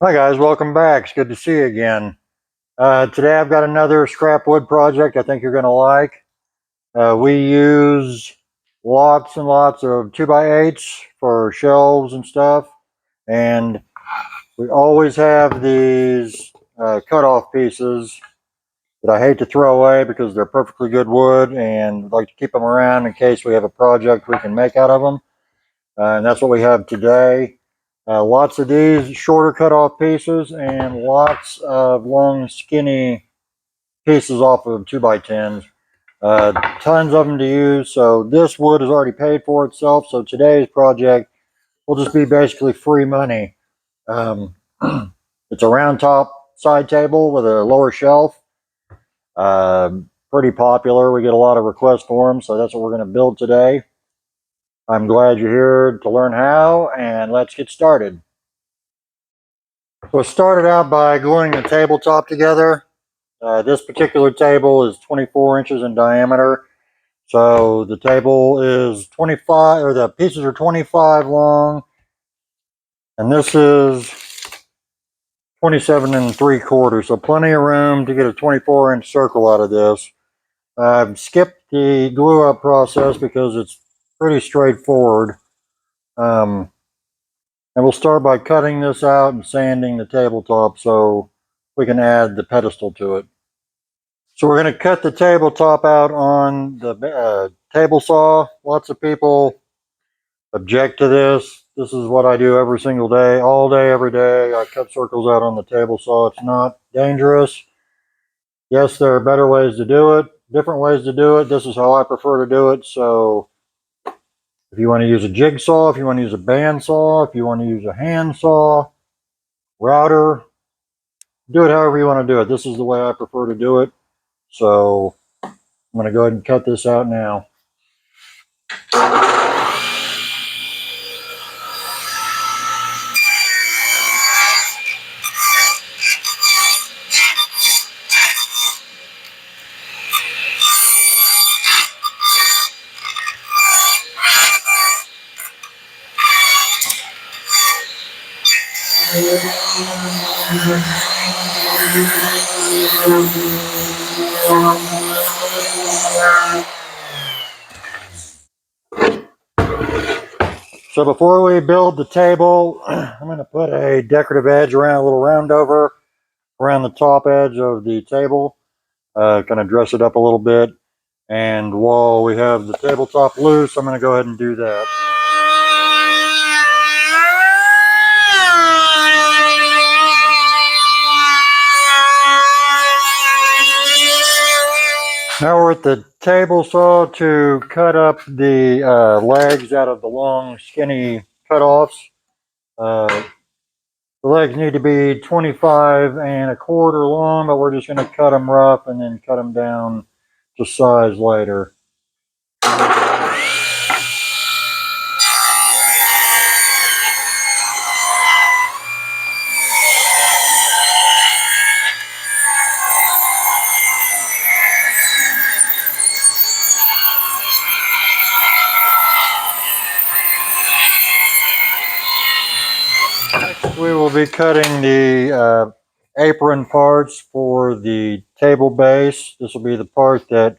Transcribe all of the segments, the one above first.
Hi guys, welcome back. It's good to see you again. Today I've got another scrap wood project I think you're going to like. We use lots and lots of 2x8s for shelves and stuff, and we always have these cutoff pieces that I hate to throw away because they're perfectly good wood and I'd like to keep them around in case we have a project we can make out of them. And that's what we have today. Lots of these shorter cut off pieces and lots of long skinny pieces off of 2x10s. Tons of them to use. So this wood is already paid for itself. So today's project will just be basically free money. Um, it's a round top side table with a lower shelf. Pretty popular. We get a lot of requests for them. So that's what we're going to build today. I'm glad you're here to learn how, and let's get started. So it started out by gluing the tabletop together. This particular table is 24 inches in diameter. So the table is 25, or the pieces are 25 long, and this is 27 and 3/4. So plenty of room to get a 24-inch circle out of this. I've skipped the glue up process because it's pretty straightforward. And we'll start by cutting this out and sanding the tabletop so we can add the pedestal to it. So we're going to cut the tabletop out on the table saw. Lots of people object to this. This is what I do every single day, all day, every day. I cut circles out on the table saw. It's not dangerous. Yes, there are better ways to do it, different ways to do it. This is how I prefer to do it. So if you want to use a jigsaw, if you want to use a bandsaw, if you want to use a handsaw, router, do it however you want to do it. This is the way I prefer to do it. So I'm going to go ahead and cut this out now. So before we build the table, I'm going to put a decorative edge around, a little round over around the top edge of the table, kind of dress it up a little bit. And while we have the tabletop loose, I'm going to go ahead and do that. Now we're at the table saw to cut up the legs out of the long, skinny cutoffs. The legs need to be 25 1/4 long, but we're just going to cut them rough and then cut them down to size later. Next, we will be cutting the apron parts for the table base. This will be the part that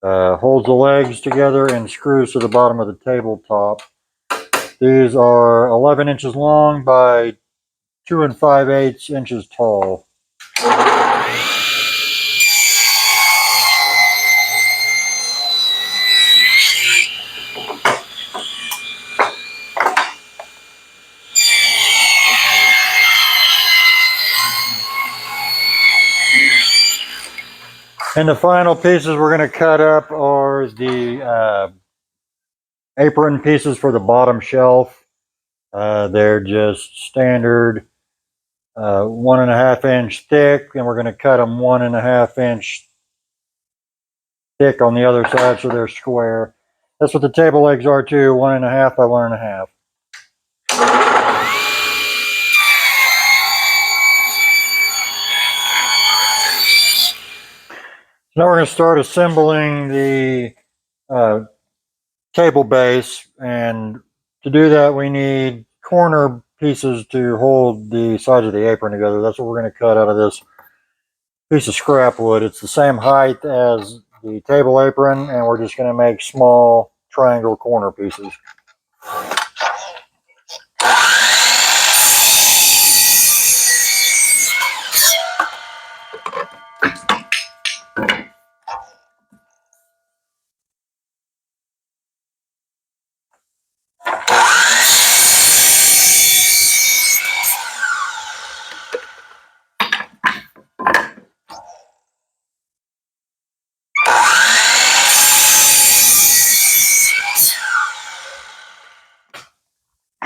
holds the legs together and screws to the bottom of the tabletop. These are 11 inches long by 2 5/8 inches tall. And the final pieces we're going to cut up are the apron pieces for the bottom shelf. They're just standard 1.5 inch thick, and we're going to cut them 1.5 inch thick on the other side so they're square. That's what the table legs are too, 1.5 by 1.5. Now we're going to start assembling the table base, and to do that we need corner pieces to hold the sides of the apron together. That's what we're going to cut out of this piece of scrap wood. It's the same height as the table apron, and we're just going to make small triangle corner pieces.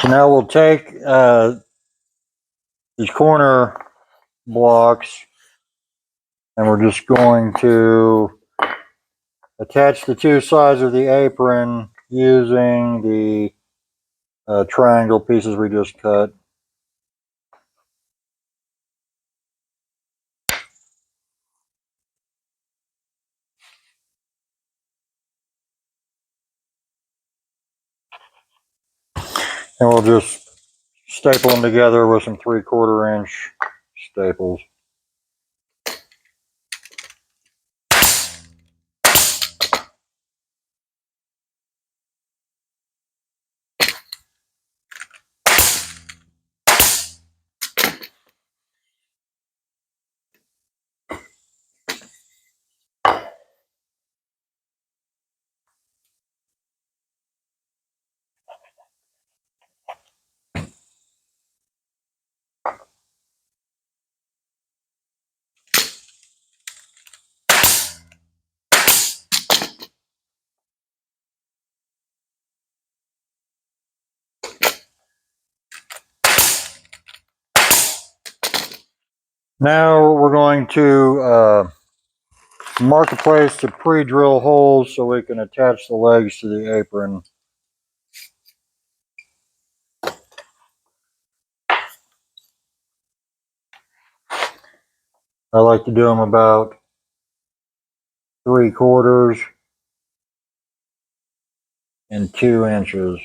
So now we'll take these corner blocks, and we're just going to attach the two sides of the apron using the triangle pieces we just cut. And we'll just staple them together with some 3/4 inch staples. Now we're going to mark a place to pre-drill holes so we can attach the legs to the apron. I like to do them about 3/4 and 2 inches.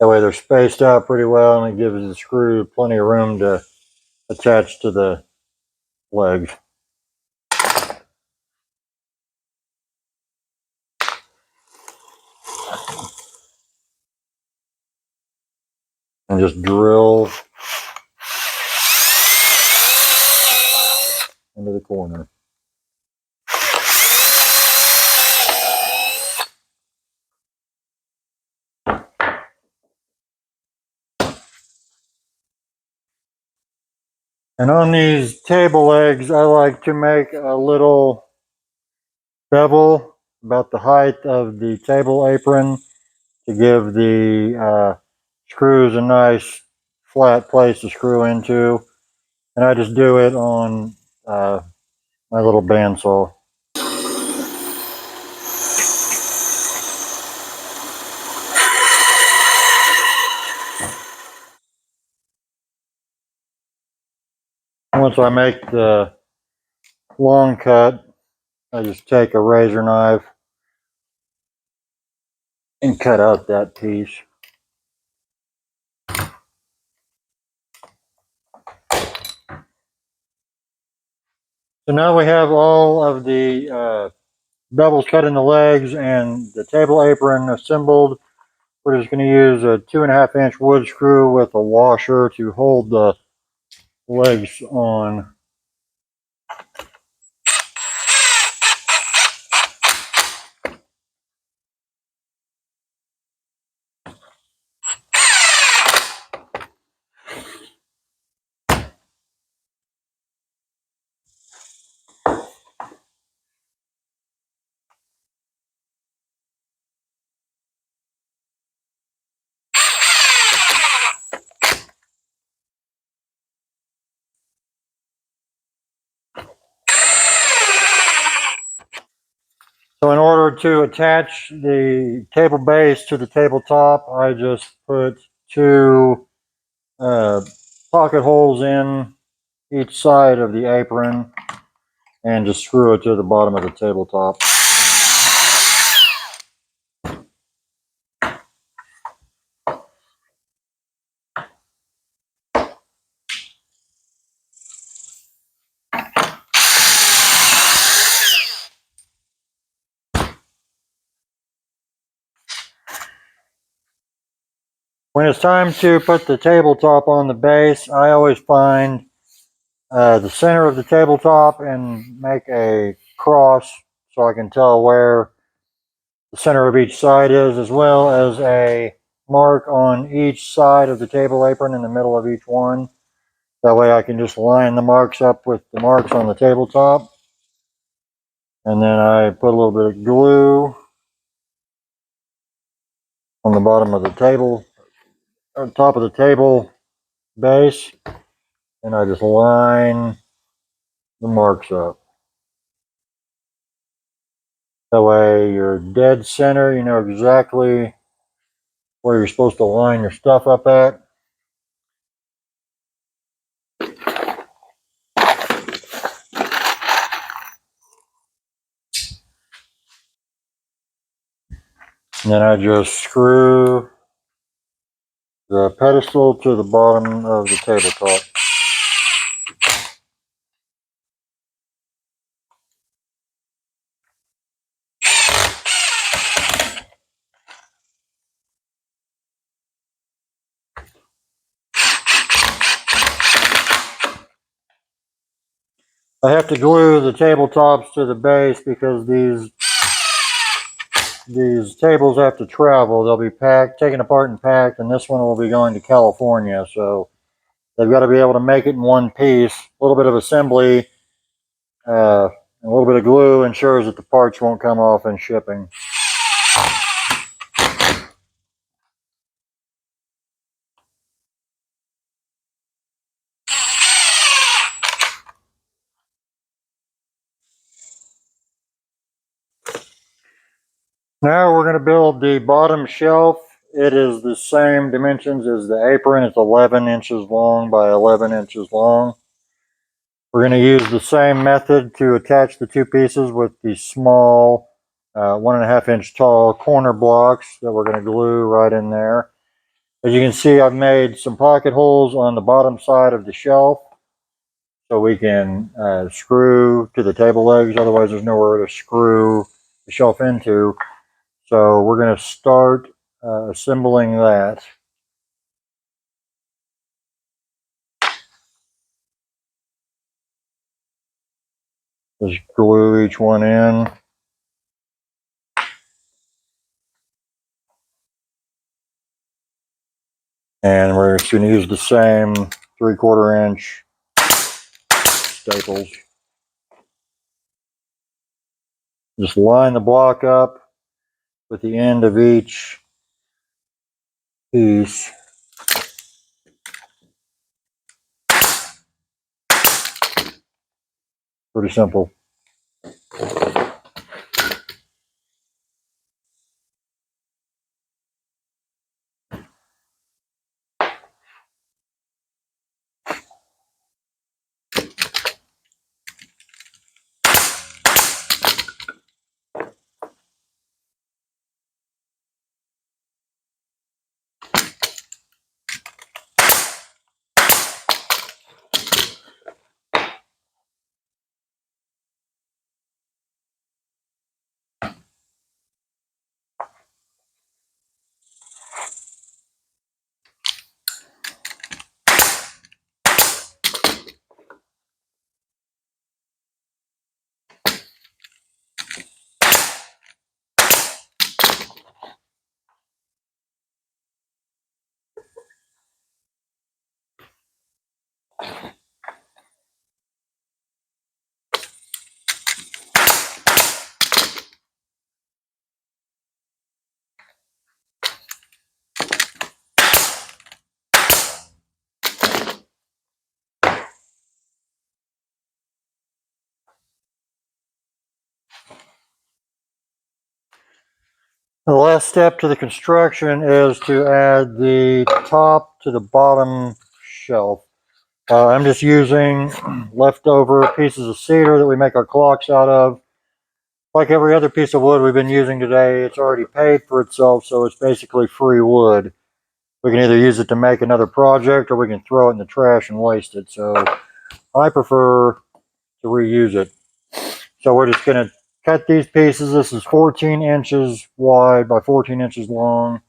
That way they're spaced out pretty well, and it gives the screw plenty of room to attach to the legs. And just drill into the corner. And on these table legs, I like to make a little bevel about the height of the table apron to give the screws a nice flat place to screw into. And I just do it on my little bandsaw. Once I make the long cut, I just take a razor knife and cut out that piece. So now we have all of the bevels cut in the legs and the table apron assembled. We're just going to use a 2.5 inch wood screw with a washer to hold the legs on. So in order to attach the table base to the tabletop, I just put two pocket holes in each side of the apron and just screw it to the bottom of the tabletop. When it's time to put the tabletop on the base, I always find the center of the tabletop and make a cross so I can tell where the center of each side is, as well as a mark on each side of the table apron in the middle of each one. That way I can just line the marks up with the marks on the tabletop. And then I put a little bit of glue on the bottom of the table, or top of the table base, and I just line the marks up. That way you're dead center, you know exactly where you're supposed to line your stuff up at. And then I just screw the pedestal to the bottom of the tabletop. I have to glue the tabletops to the base because these tables have to travel. They'll be packed, taken apart and packed, and this one will be going to California. So they've got to be able to make it in one piece. A little bit of assembly, a little bit of glue ensures that the parts won't come off in shipping. Now we're going to build the bottom shelf. It is the same dimensions as the apron. It's 11 inches long by 11 inches long. We're going to use the same method to attach the two pieces with the small 1.5 inch tall corner blocks that we're going to glue right in there. As you can see, I've made some pocket holes on the bottom side of the shelf so we can screw to the table legs. Otherwise, there's nowhere to screw the shelf into. So we're going to start assembling that. Just glue each one in. And we're just going to use the same 3/4 inch staples. Just line the block up with the end of each piece. Pretty simple. The last step to the construction is to add the top to the bottom shelf. I'm just using leftover pieces of cedar that we make our clocks out of. Like every other piece of wood we've been using today, it's already paid for itself, so it's basically free wood. We can either use it to make another project or we can throw it in the trash and waste it. So I prefer to reuse it. So we're just going to cut these pieces. This is 14 inches wide by 14 inches long.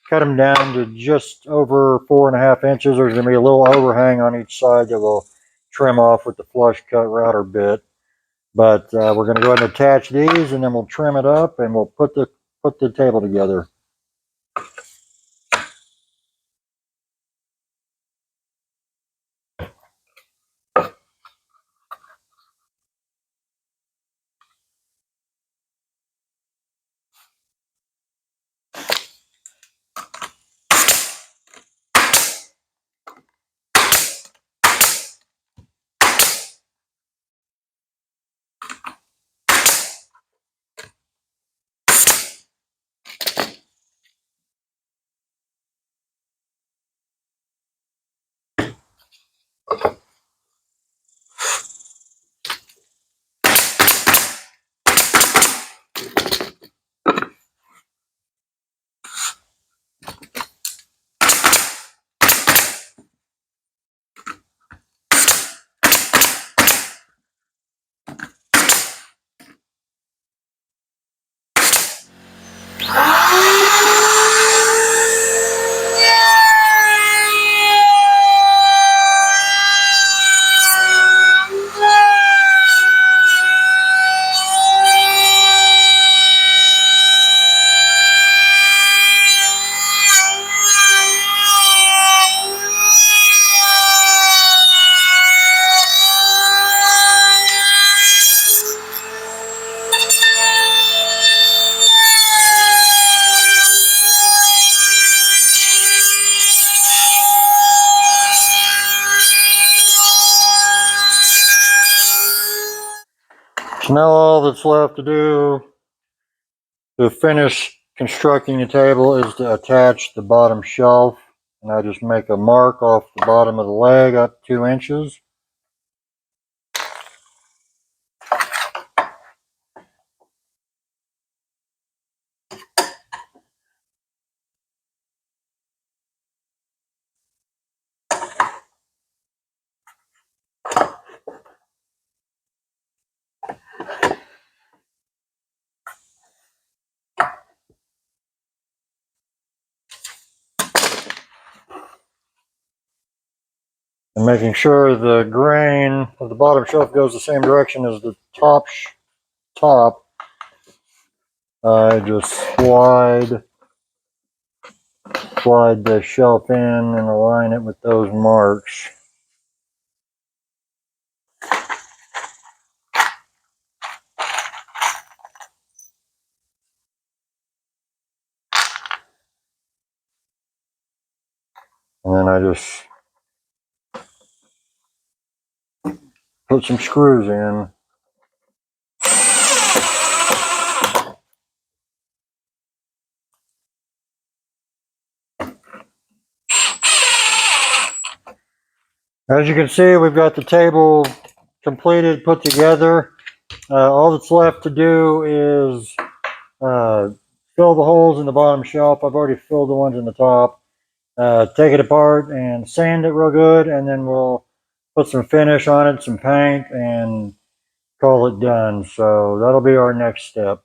cut them down to just over 4.5 inches. There's going to be a little overhang on each side that we'll trim off with the flush cut router bit. But we're going to go ahead and attach these, and then we'll trim it up, and we'll put the table together. So now all that's left to do to finish constructing the table is to attach the bottom shelf. And I just make a mark off the bottom of the leg up 2 inches. And making sure the grain of the bottom shelf goes the same direction as the top. I just slide the shelf in and align it with those marks. And then I just put some screws in. As you can see, we've got the table completed, put together. All that's left to do is fill the holes in the bottom shelf. I've already filled the ones in the top. Take it apart and sand it real good, and then we'll put some finish on it, some paint, and call it done. So that'll be our next step.